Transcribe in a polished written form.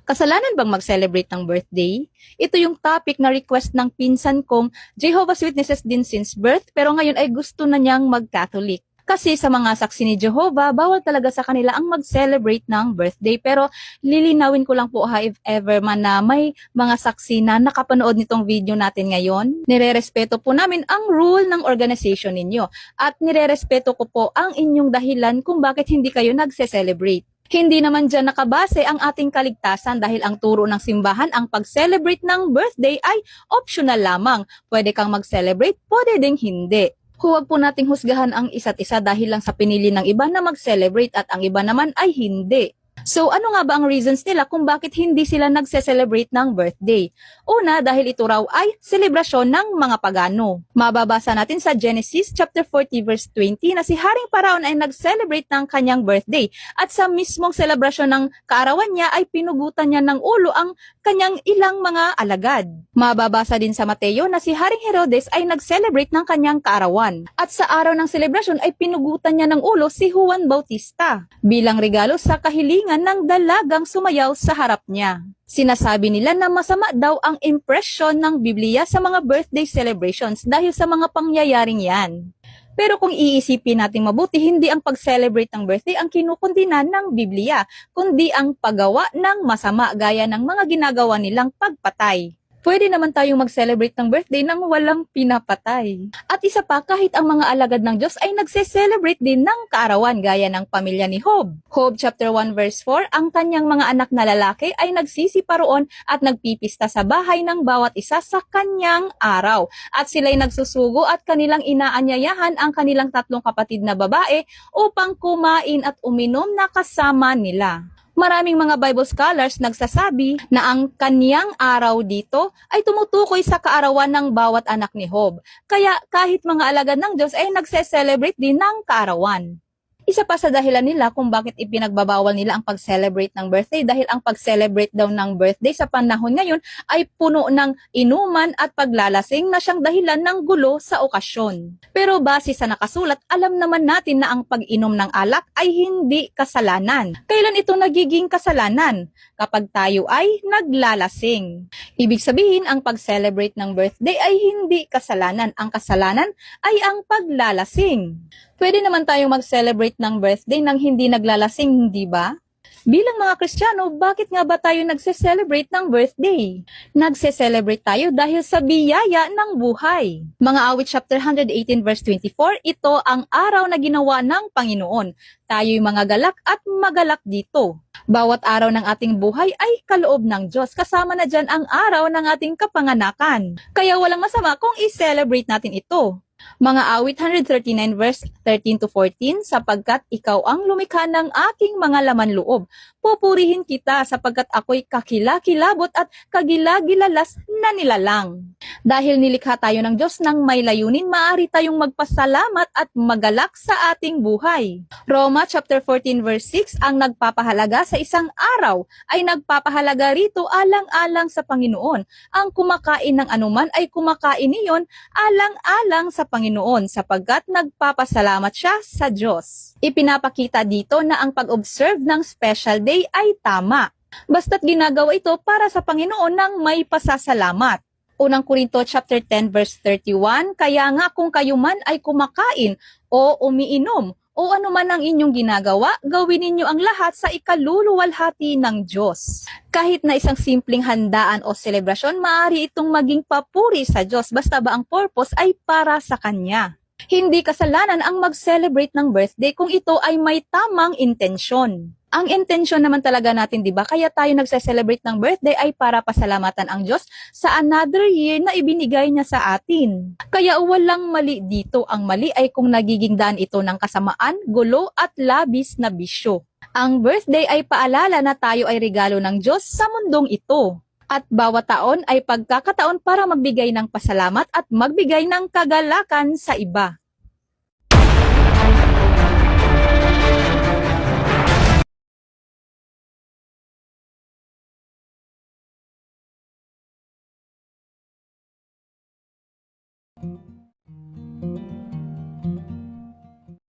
Kasalanan bang mag-celebrate ng birthday? Ito yung topic na request ng pinsan kong Jehovah's Witnesses din since birth pero ngayon ay gusto na niyang mag-Catholic. Kasi sa mga saksi ni Jehovah, bawal talaga sa kanila ang mag-celebrate ng birthday. Pero lilinawin ko lang po if ever man na may mga saksi na nakapanood nitong video natin ngayon. Nirerespeto po namin ang rule ng organization ninyo. At nirerespeto ko po ang inyong dahilan kung bakit hindi kayo nagse-celebrate. Hindi naman dyan nakabase ang ating kaligtasan dahil ang turo ng simbahan ang pag-celebrate ng birthday ay optional lamang. Pwede kang mag-celebrate, pwede ding hindi. Huwag po nating husgahan ang isa't isa dahil lang sa pinili ng iba na mag-celebrate at ang iba naman ay hindi. So ano nga ba ang reasons nila kung bakit hindi sila nagse-celebrate ng birthday? Una, dahil ito raw ay selebrasyon ng mga pagano. Mababasa natin sa Genesis chapter 40 verse 20 na si Haring Paraon ay nag-celebrate ng kanyang birthday at sa mismong selebrasyon ng kaarawan niya ay pinugutan niya ng ulo ang kanyang ilang mga alagad. Mababasa din sa Mateo na si Haring Herodes ay nag-celebrate ng kanyang kaarawan at sa araw ng selebrasyon ay pinugutan niya ng ulo si Juan Bautista bilang regalo sa kahilingan ng dalagang sumayaw sa harap niya. Sinasabi nila na masama daw ang impression ng Biblia sa mga birthday celebrations dahil sa mga pangyayaring yan. Pero kung iisipin natin mabuti, hindi ang pag-celebrate ng birthday ang kinukundina ng Biblia, kundi ang paggawa ng masama gaya ng mga ginagawa nilang pagpatay. Pwede naman tayong mag-celebrate ng birthday nang walang pinapatay. At isa pa, kahit ang mga alagad ng Diyos ay nagse-celebrate din ng kaarawan gaya ng pamilya ni Job. Job chapter 1 verse 4, ang kanyang mga anak na lalaki ay nagsisiparoon at nagpipista sa bahay ng bawat isa sa kanyang araw. At sila'y nagsusugo at kanilang inaanyayahan ang kanilang tatlong kapatid na babae upang kumain at uminom na kasama nila. Maraming mga Bible scholars nagsasabi na ang kaniyang araw dito ay tumutukoy sa kaarawan ng bawat anak ni Job. Kaya kahit mga alagad ng Diyos ay nagse-celebrate din ng kaarawan. Isa pa sa dahilan nila kung bakit ipinagbabawal nila ang pag-celebrate ng birthday dahil ang pag-celebrate daw ng birthday sa panahon ngayon ay puno ng inuman at paglalasing na siyang dahilan ng gulo sa okasyon. Pero base sa nakasulat, alam naman natin na ang pag-inom ng alak ay hindi kasalanan. Kailan ito nagiging kasalanan? Kapag tayo ay naglalasing. Ibig sabihin, ang pag-celebrate ng birthday ay hindi kasalanan. Ang kasalanan ay ang paglalasing. Pwede naman tayong mag-celebrate ng birthday nang hindi naglalasing, di ba? Bilang mga Kristiyano, bakit nga ba tayo nagse-celebrate ng birthday? Nagse-celebrate tayo dahil sa biyaya ng buhay. Mga Awit chapter 118 verse 24, ito ang araw na ginawa ng Panginoon. Tayo'y mga galak at magalak dito. Bawat araw ng ating buhay ay kaloob ng Diyos. Kasama na dyan ang araw ng ating kapanganakan. Kaya walang masama kung i-celebrate natin ito. Mga Awit 139 verse 13 to 14, sapagkat ikaw ang lumikha ng aking mga laman loob. Pupurihin kita sapagkat ako'y kakilakilabot at kagilagilalas na nilalang. Dahil nilikha tayo ng Diyos ng may layunin, maaari tayong magpasalamat at magalak sa ating buhay. Roma chapter 14 verse 6, ang nagpapahalaga sa isang araw ay nagpapahalaga rito alang-alang sa Panginoon. Ang kumakain ng anuman ay kumakain niyon alang-alang sa Panginoon sapagkat nagpapasalamat siya sa Diyos. Ipinapakita dito na ang pag-observe ng special day ay tama. Basta't ginagawa ito para sa Panginoon ng may pasasalamat. Unang Korinto chapter 10 verse 31, kaya nga kung kayo man ay kumakain o umiinom o ano man ang inyong ginagawa, gawin ninyo ang lahat sa ikaluluwalhati ng Diyos. Kahit na isang simpleng handaan o selebrasyon, maaari itong maging papuri sa Diyos basta ba ang purpose ay para sa Kanya. Hindi kasalanan ang mag-celebrate ng birthday kung ito ay may tamang intensyon. Ang intensyon naman talaga natin, di ba? Kaya tayo nagse-celebrate ng birthday ay para pasalamatan ang Diyos sa another year na ibinigay niya sa atin. Kaya walang mali dito. Ang mali ay kung nagiging daan ito ng kasamaan, gulo at labis na bisyo. Ang birthday ay paalala na tayo ay regalo ng Diyos sa mundong ito. At bawat taon ay pagkakataon para magbigay ng pasalamat at magbigay ng kagalakan sa iba.